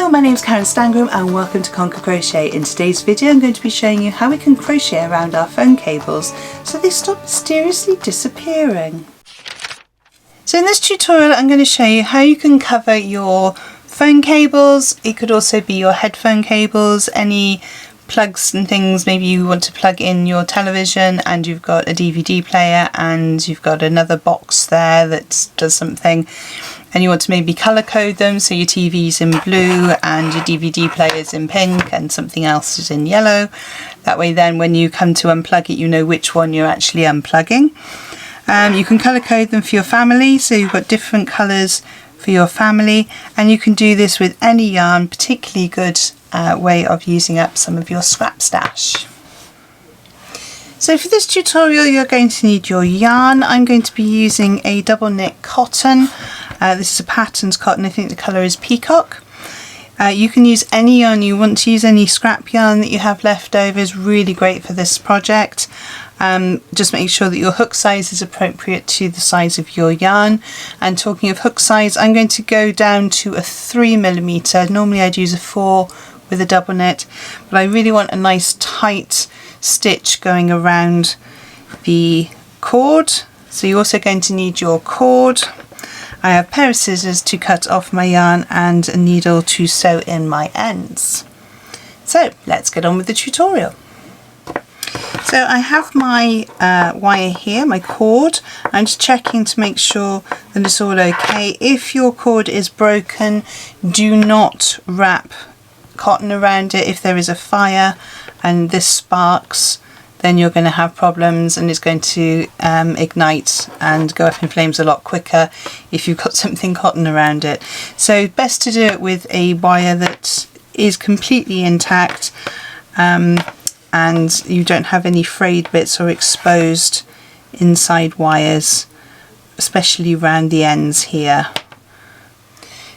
Hello, my name is Karen Stangram and welcome to Conquer Crochet. In today's video I'm going to be showing you how we can crochet around our phone cables so they stop mysteriously disappearing. So in this tutorial I'm going to show you how you can cover your phone cables. It could also be your headphone cables, any plugs and things. Maybe you want to plug in your television and you've got a DVD player and you've got another box there that does something, and you want to maybe colour code them, so your TV's in blue and your DVD player's in pink and something else is in yellow. That way then when you come to unplug it you know which one you're actually unplugging. You can colour code them for your family, so you've got different colours for your family, and you can do this with any yarn. Particularly good way of using up some of your scrap stash. So for this tutorial you're going to need your yarn. I'm going to be using a double knit cotton. This is a Patterns cotton. I think the colour is Peacock. You can use any yarn you want to use. Any scrap yarn that you have left over is really great for this project. Just make sure that your hook size is appropriate to the size of your yarn. And talking of hook size, I'm going to go down to a 3mm. Normally I'd use a 4 with a double knit, but I really want a nice tight stitch going around the cord. So you're also going to need your cord. I have a pair of scissors to cut off my yarn and a needle to sew in my ends. So let's get on with the tutorial. So I have my wire here, my cord. I'm just checking to make sure that it's all okay. If your cord is broken, do not wrap cotton around it. If there is a fire and this sparks, then you're going to have problems and it's going to ignite and go up in flames a lot quicker if you've got something cotton around it. So best to do it with a wire that is completely intact and you don't have any frayed bits or exposed inside wires, especially around the ends here.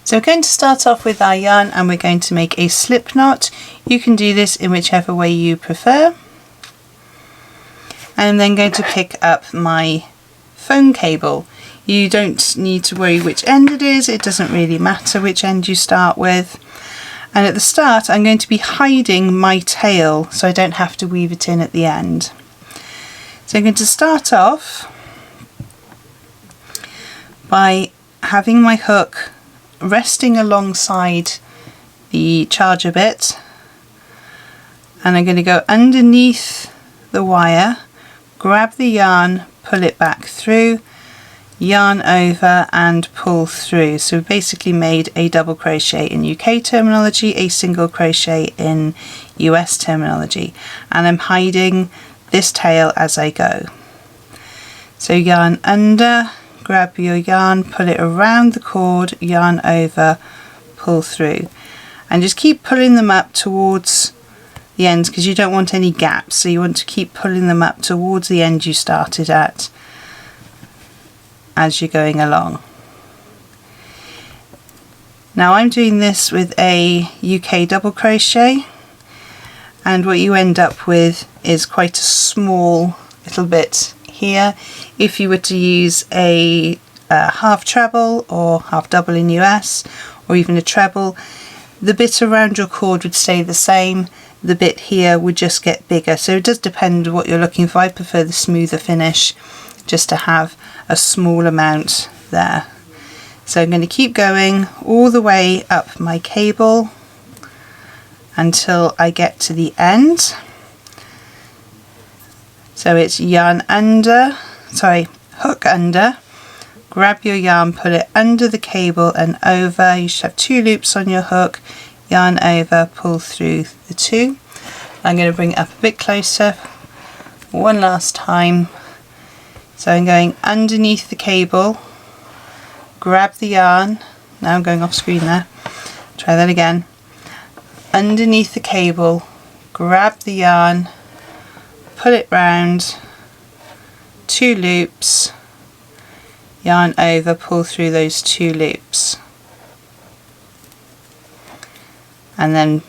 So we're going to start off with our yarn and we're going to make a slip knot. You can do this in whichever way you prefer. And I'm then going to pick up my phone cable. You don't need to worry which end it is, it doesn't really matter which end you start with. And at the start I'm going to be hiding my tail so I don't have to weave it in at the end. So I'm going to start off by having my hook resting alongside the charger bit, and I'm going to go underneath the wire, grab the yarn, pull it back through, yarn over and pull through. So we've basically made a double crochet in UK terminology, a single crochet in US terminology, and I'm hiding this tail as I go. So yarn under, grab your yarn, pull it around the cord, yarn over, pull through, and just keep pulling them up towards the ends because you don't want any gaps, so you want to keep pulling them up towards the end you started at as you're going along. Now I'm doing this with a UK double crochet, and what you end up with is quite a small little bit here. If you were to use a half treble or half double in US, or even a treble, the bit around your cord would stay the same. The bit here would just get bigger, so it does depend on what you're looking for. I prefer the smoother finish, just to have a small amount there. So I'm going to keep going all the way up my cable until I get to the end. So it's yarn under, hook under, grab your yarn, pull it under the cable and over. You should have 2 loops on your hook, yarn over, pull through the 2. I'm going to bring it up a bit closer one last time. So I'm going underneath the cable, grab the yarn, now I'm going off screen there, try that again, underneath the cable, grab the yarn, pull it round, 2 loops, yarn over, pull through those 2 loops, and then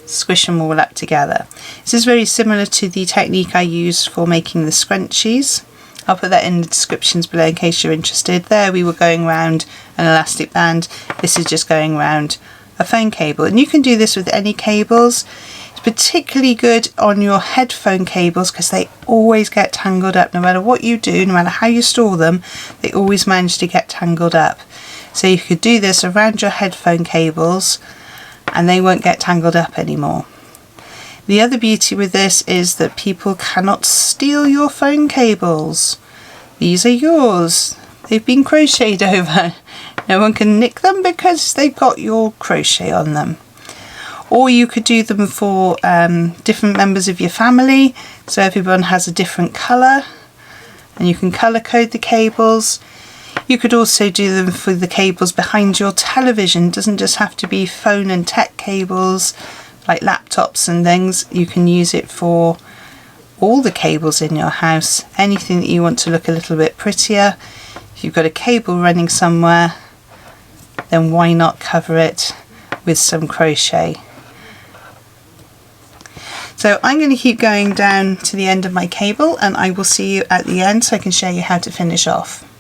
squish them all up together. This is very similar to the technique I use for making the scrunchies. I'll put that in the descriptions below in case you're interested. There we were going round an elastic band, this is just going round a phone cable, and you can do this with any cables. It's particularly good on your headphone cables because they always get tangled up. No matter what you do, no matter how you store them, they always manage to get tangled up. So you could do this around your headphone cables and they won't get tangled up anymore. The other beauty with this is that people cannot steal your phone cables. These are yours. They've been crocheted over. No one can nick them because they've got your crochet on them. Or you could do them for different members of your family, so everyone has a different colour, and you can colour code the cables. You could also do them for the cables behind your television. It doesn't just have to be phone and tech cables like laptops and things. You can use it for all the cables in your house, anything that you want to look a little bit prettier. If you've got a cable running somewhere, then why not cover it with some crochet? So I'm going to keep going down to the end of my cable and I will see you at the end so I can show you how to finish off.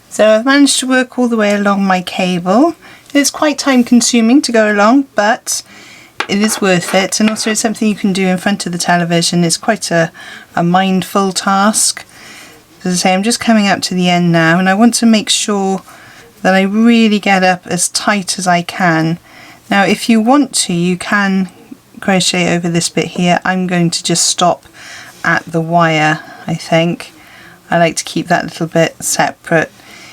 So I've managed to work all the way along my cable. It's quite time consuming to go along, but it is worth it, and also it's something you can do in front of the television. It's quite a mindful task. As I say, I'm just coming up to the end now and I want to make sure that I really get up as tight as I can. Now if you want to, you can crochet over this bit here. I'm going to just stop at the wire, I think. I like to keep that little bit separate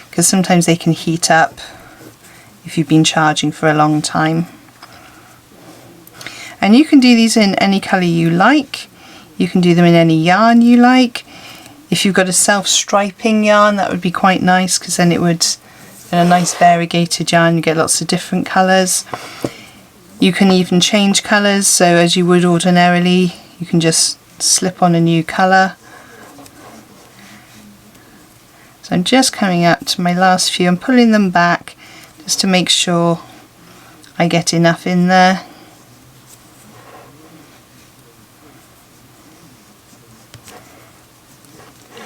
because sometimes they can heat up if you've been charging for a long time. And you can do these in any colour you like. You can do them in any yarn you like. If you've got a self-striping yarn, that would be quite nice because then it would, in a nice variegated yarn, you get lots of different colours. You can even change colours, so as you would ordinarily, you can just slip on a new colour. So I'm just coming up to my last few and pulling them back just to make sure I get enough in there.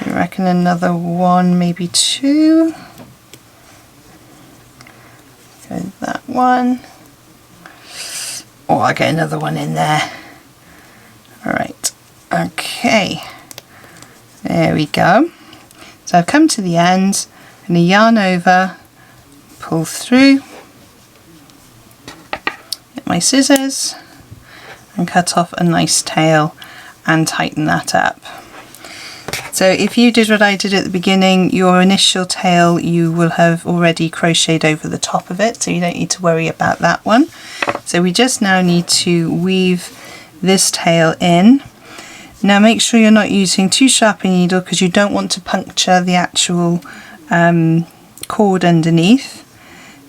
I reckon another one, maybe two. Go that one. Oh, I'll get another one in there. Alright, okay. There we go. So I've come to the end, I'm going to yarn over, pull through, get my scissors and cut off a nice tail and tighten that up. So if you did what I did at the beginning, your initial tail you will have already crocheted over the top of it, so you don't need to worry about that one. So we just now need to weave this tail in. Now make sure you're not using too sharp a needle because you don't want to puncture the actual cord underneath.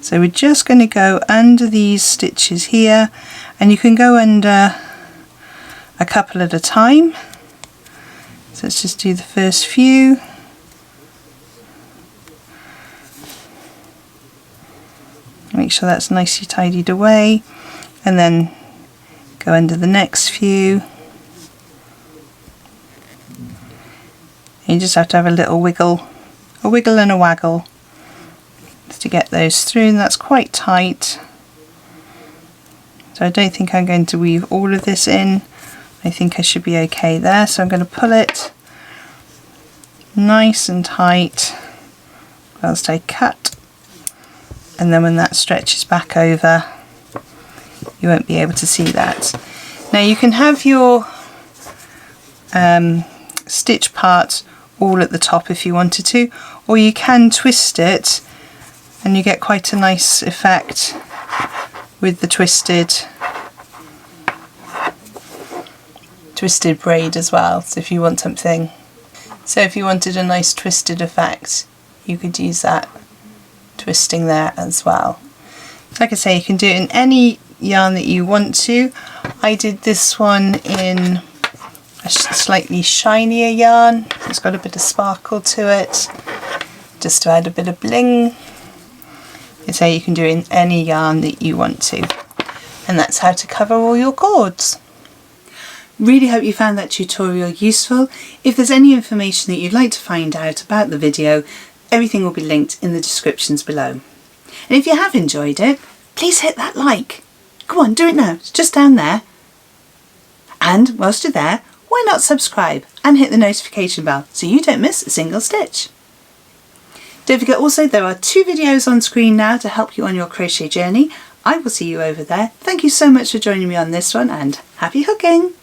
So we're just going to go under these stitches here, and you can go under a couple at a time. So let's just do the first few. Make sure that's nicely tidied away, and then go under the next few. And you just have to have a little wiggle and a waggle just to get those through, and that's quite tight. So I don't think I'm going to weave all of this in. I think I should be okay there, so I'm going to pull it nice and tight whilst I cut, and then when that stretches back over you won't be able to see that. Now you can have your stitch part all at the top if you wanted to, or you can twist it and you get quite a nice effect with the twisted braid as well. So if you want something, so if you wanted a nice twisted effect, you could use that twisting there as well. So like I say, you can do it in any yarn that you want to. I did this one in a slightly shinier yarn. It's got a bit of sparkle to it, just to add a bit of bling. So you can do it in any yarn that you want to. And that's how to cover all your cords. Really hope you found that tutorial useful. If there's any information that you'd like to find out about the video, everything will be linked in the descriptions below. And if you have enjoyed it, please hit that like. Go on, do it now, it's just down there. And whilst you're there, why not subscribe and hit the notification bell so you don't miss a single stitch. Don't forget also there are 2 videos on screen now to help you on your crochet journey. I will see you over there. Thank you so much for joining me on this one and happy hooking!